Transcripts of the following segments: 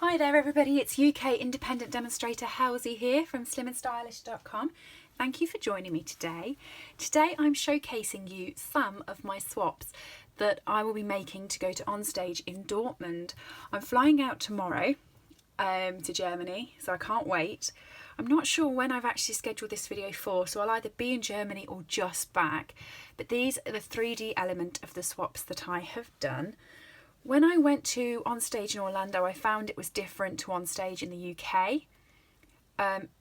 Hi there everybody, it's UK independent demonstrator Halsey here from slimandstylish.com. Thank you for joining me today. Today I'm showcasing you some of my swaps that I will be making to go to Onstage in Dortmund. I'm flying out tomorrow to Germany, so I can't wait. I'm not sure when I've actually scheduled this video for, so I'll either be in Germany or just back. But these are the 3D element of the swaps that I have done. When I went to Onstage in Orlando, I found it was different to Onstage in the UK.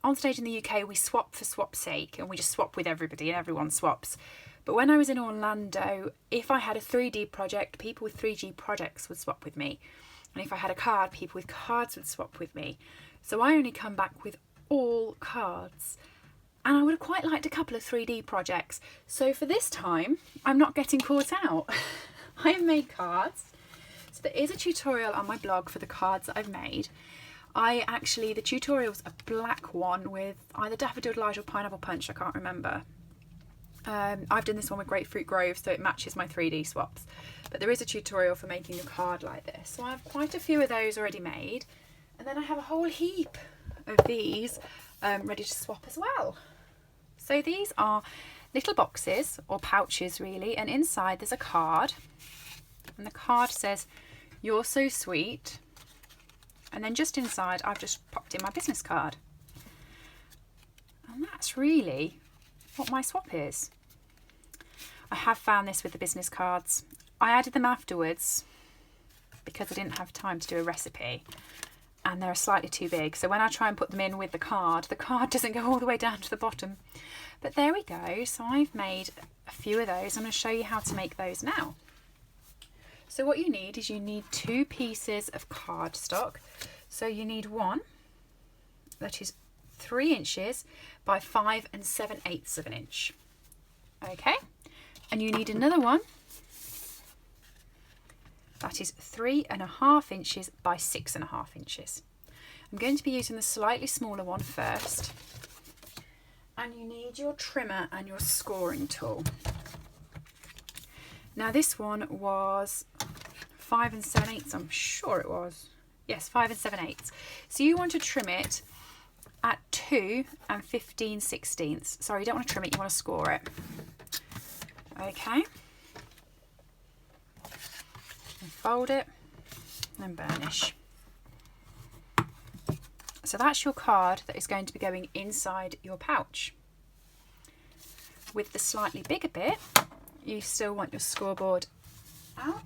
Onstage in the UK, we swap for swap's sake, and we just swap with everybody and everyone swaps. But when I was in Orlando, if I had a 3D project, people with 3D projects would swap with me. And if I had a card, people with cards would swap with me. So I only come back with all cards. And I would have quite liked a couple of 3D projects. So for this time, I'm not getting caught out. I have made cards. So there is a tutorial on my blog for the cards that I've made. The tutorial's a black one with either Daffodil Delight or Pineapple Punch, I can't remember. I've done this one with Grapefruit Grove, so it matches my 3D swaps. But there is a tutorial for making a card like this. So I have quite a few of those already made. And then I have a whole heap of these ready to swap as well. So these are little boxes, or pouches really, and inside there's a card. And the card says, "You're so sweet." And then just inside, I've just popped in my business card. And that's really what my swap is. I have found this with the business cards. I added them afterwards because I didn't have time to do a recipe. And they're slightly too big. So when I try and put them in with the card doesn't go all the way down to the bottom. But there we go. So I've made a few of those. I'm going to show you how to make those now. So what you need is 2 pieces of cardstock. So you need one that is 3 inches by 5 7/8 of an inch. Okay, and you need another one that is 3.5 inches by 6.5 inches. I'm going to be using the slightly smaller one first. And you need your trimmer and your scoring tool. Now this one was 5 7/8, I'm sure it was. Yes, 5 7/8. So you want to trim it at 2 15/16. Sorry, you don't want to trim it, you want to score it. Okay. And fold it and burnish. So that's your card that is going to be going inside your pouch. With the slightly bigger bit, you still want your scoreboard out.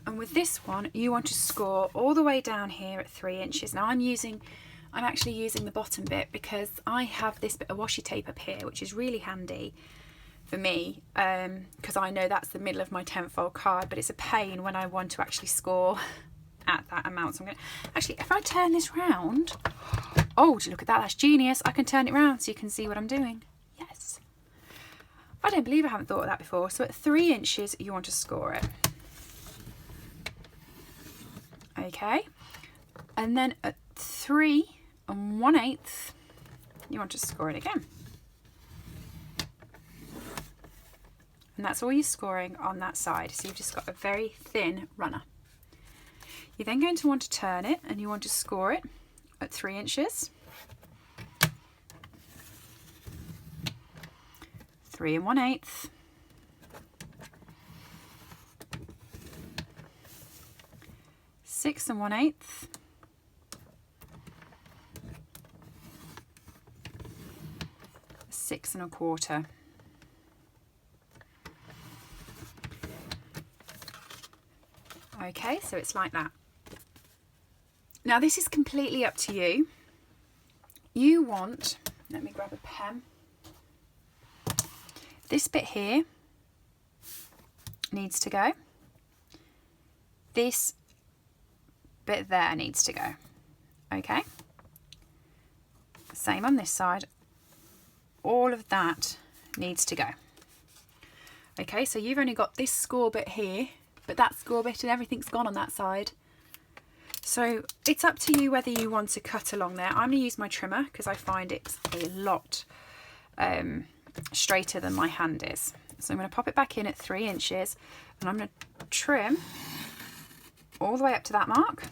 And with this one, you want to score all the way down here at 3 inches. Now I'm actually using the bottom bit because I have this bit of washi tape up here, which is really handy for me because I know that's the middle of my 10-fold card, but it's a pain when I want to actually score at that amount. So I'm going to, actually, if I turn this round, oh, would you look at that, that's genius. I can turn it round so you can see what I'm doing. Yes. I don't believe I haven't thought of that before. So at 3 inches, you want to score it. Okay. And then at 3 1/8, you want to score it again. And that's all you're scoring on that side. So you've just got a very thin runner. You're then going to want to turn it and you want to score it at 3 inches. 3 1/8. 6 1/8. 6 1/4. Okay, so it's like that. Now this is completely up to you. You want, let me grab a pen. This bit here needs to go. This bit there needs to go. Okay. Same on this side. All of that needs to go. Okay, so you've only got this score bit here, but that score bit and everything's gone on that side. So it's up to you whether you want to cut along there. I'm going to use my trimmer because I find it's a lot straighter than my hand is. So I'm going to pop it back in at 3 inches and I'm going to trim all the way up to that mark.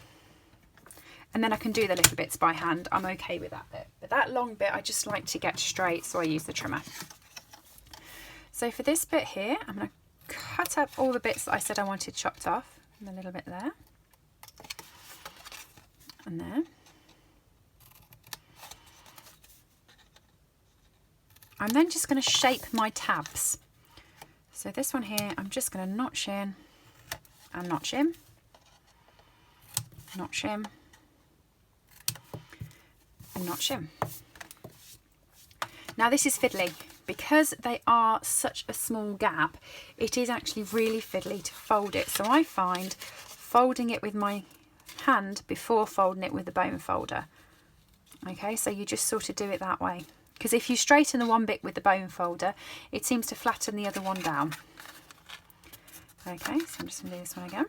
And then I can do the little bits by hand. I'm okay with that bit. But that long bit I just like to get straight, so I use the trimmer. So for this bit here, I'm going to cut up all the bits that I said I wanted chopped off. And a little bit there. And there. I'm then just going to shape my tabs. So this one here, I'm just going to notch in and notch in. Notch in. And notch in. Now this is fiddly. Because they are such a small gap, it is actually really fiddly to fold it. So I find folding it with my hand before folding it with the bone folder. Okay, so you just sort of do it that way. Because if you straighten the one bit with the bone folder, it seems to flatten the other one down. Okay, so I'm just going to do this one again.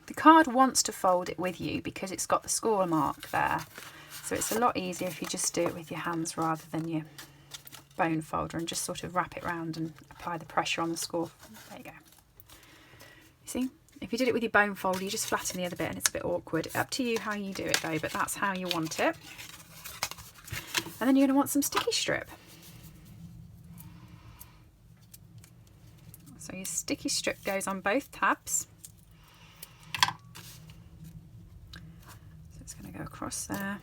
The card wants to fold it with you because it's got the score mark there. So it's a lot easier if you just do it with your hands rather than your bone folder and just sort of wrap it round and apply the pressure on the score. There you go. You see, if you did it with your bone folder, you just flatten the other bit and it's a bit awkward. Up to you how you do it though, but that's how you want it. And then you're going to want some sticky strip. So your sticky strip goes on both tabs. So it's going to go across there.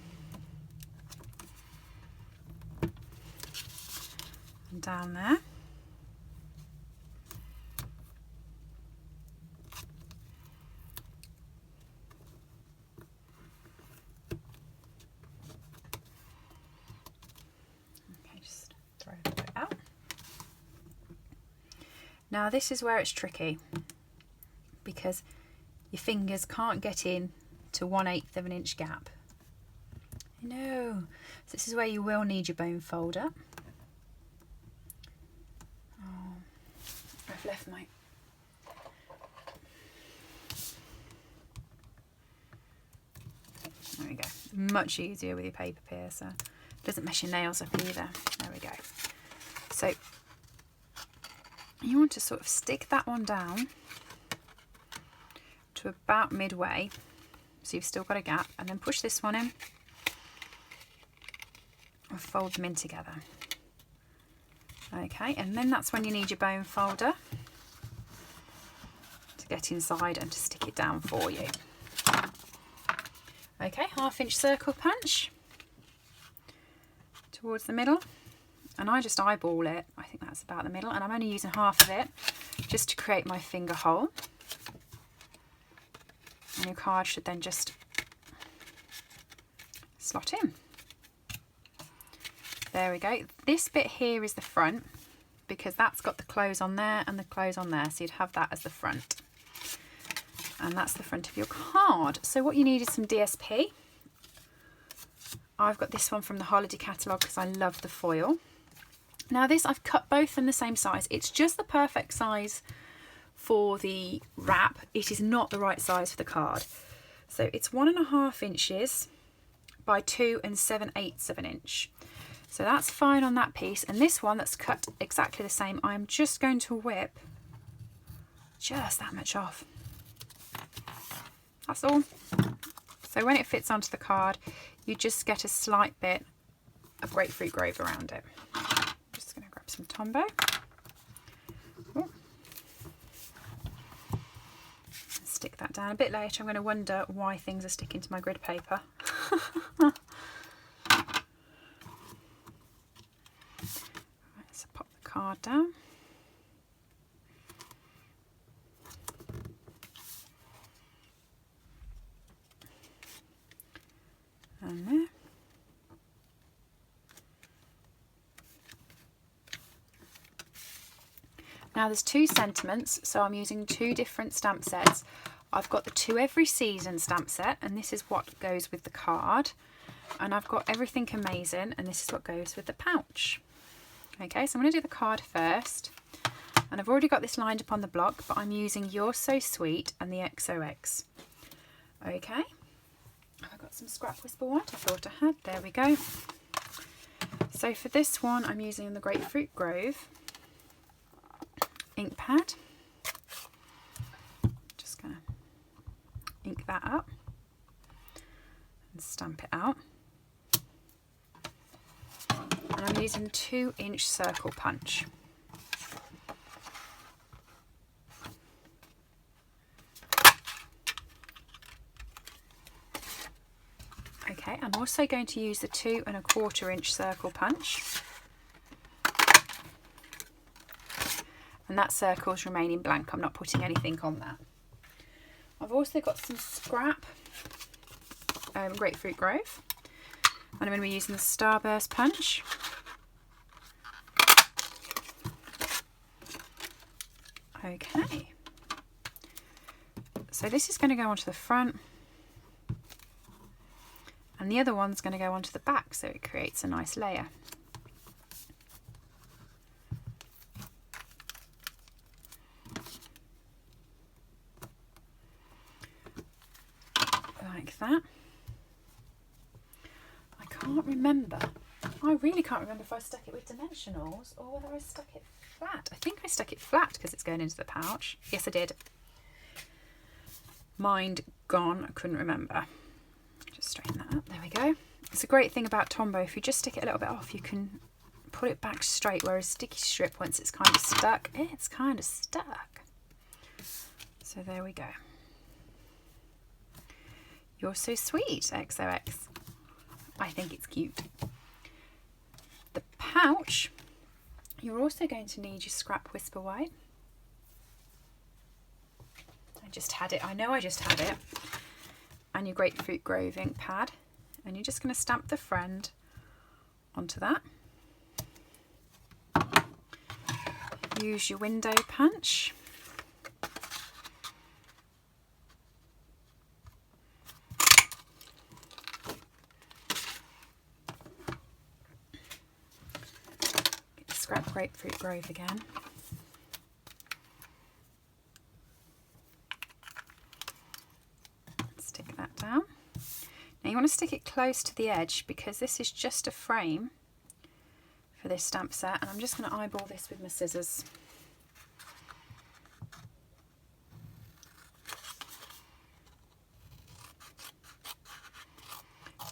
And down there. Okay, just throw a bit out. Now this is where it's tricky because your fingers can't get in to 1/8 of an inch gap. No, so this is where you will need your bone folder. I've left my there we go. Much easier with your paper piercer. Doesn't mess your nails up either. There we go. So you want to sort of stick that one down to about midway, so you've still got a gap, and then push this one in and fold them in together. Okay, and then that's when you need your bone folder to get inside and to stick it down for you. Okay, 1/2 inch circle punch towards the middle, and I just eyeball it. I think that's about the middle, and I'm only using half of it just to create my finger hole. And your card should then just slot in. There we go. This bit here is the front because that's got the close on there and the close on there. So you'd have that as the front. And that's the front of your card. So what you need is some DSP. I've got this one from the holiday catalogue because I love the foil. Now this, I've cut both them the same size. It's just the perfect size for the wrap. It is not the right size for the card. So it's 1.5 inches by 2 7/8 of an inch. So that's fine on that piece. And this one that's cut exactly the same, I'm just going to whip just that much off. That's all. So when it fits onto the card, you just get a slight bit of grapefruit grove around it. I'm just going to grab some Tombow. Ooh. Stick that down. A bit later I'm going to wonder why things are sticking to my grid paper. So pop the card down. And there. Now there's 2 sentiments, so I'm using 2 different stamp sets. I've got the To Every Season stamp set, and this is what goes with the card. And I've got Everything Amazing, and this is what goes with the pouch. Okay, so I'm going to do the card first. And I've already got this lined up on the block, but I'm using You're So Sweet and the XOX. Okay. I've got some scrap whisper white. I thought I had. There we go. So for this one, I'm using the Grapefruit Grove ink pad. that up and stamp it out. And I'm using 2-inch circle punch. Okay, I'm also going to use the 2 1/4-inch circle punch. And that circle's remaining blank. I'm not putting anything on that. I've also got some scrap Grapefruit Grove. And I'm going to be using the Starburst punch. Okay. So this is going to go onto the front. And the other one's going to go onto the back, so it creates a nice layer. Like that. I can't remember. I really can't remember if I stuck it with dimensionals or whether I stuck it flat. I think I stuck it flat because it's going into the pouch. Yes, I did. Mind gone. I couldn't remember. Just straighten that up. There we go. It's a great thing about Tombow. If you just stick it a little bit off, you can put it back straight, whereas sticky strip, once it's kind of stuck, it's kind of stuck. So there we go. You're so sweet, XOX. I think it's cute. The pouch, you're also going to need your scrap Whisper White. I just had it. I know I just had it. And your Grapefruit Grove ink pad. And you're just going to stamp the friend onto that. Use your window punch. Scrap Grapefruit Grove again. Stick that down. Now you want to stick it close to the edge because this is just a frame for this stamp set, and I'm just going to eyeball this with my scissors.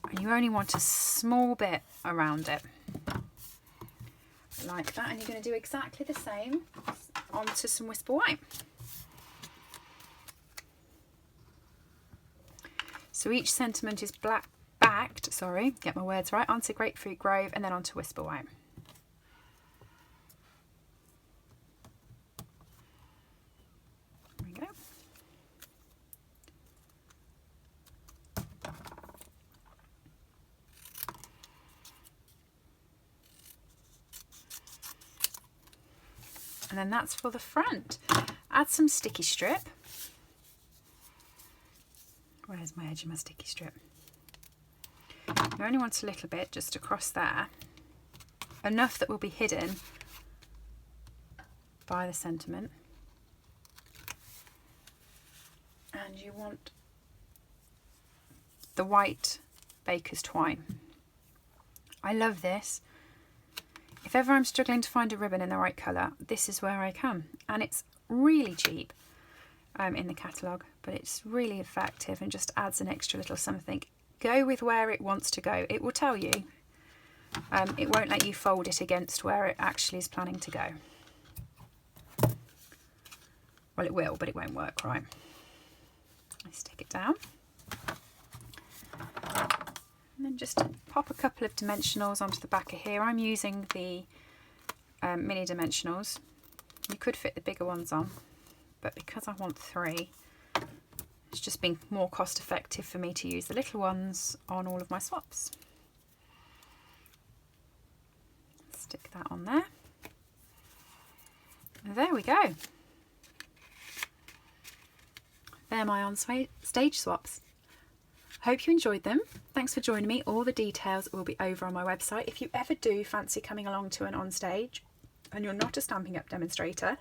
And you only want a small bit around it. Like that, and you're going to do exactly the same onto some Whisper White. So each sentiment is backed, get my words right, onto Grapefruit Grove and then onto Whisper White. There we go. And then that's for the front. Add some sticky strip. Where's my edge of my sticky strip? You only want a little bit just across there. Enough that will be hidden by the sentiment. And you want the white baker's twine. I love this. If ever I'm struggling to find a ribbon in the right colour, this is where I come. And it's really cheap in the catalogue, but it's really effective and just adds an extra little something. Go with where it wants to go. It will tell you. It won't let you fold it against where it actually is planning to go. Well, it will, but it won't work right. I stick it down. And then just pop a couple of dimensionals onto the back of here. I'm using the mini dimensionals. You could fit the bigger ones on, but because I want 3, it's just been more cost effective for me to use the little ones on all of my swaps. Stick that on there. And there we go. They're my Onstage swaps. Hope you enjoyed them. Thanks for joining me. All the details will be over on my website. If you ever do fancy coming along to an Onstage and you're not a Stampin' Up! Demonstrator,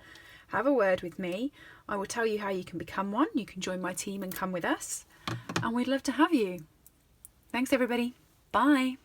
have a word with me. I will tell you how you can become one. You can join my team and come with us. And we'd love to have you. Thanks everybody. Bye.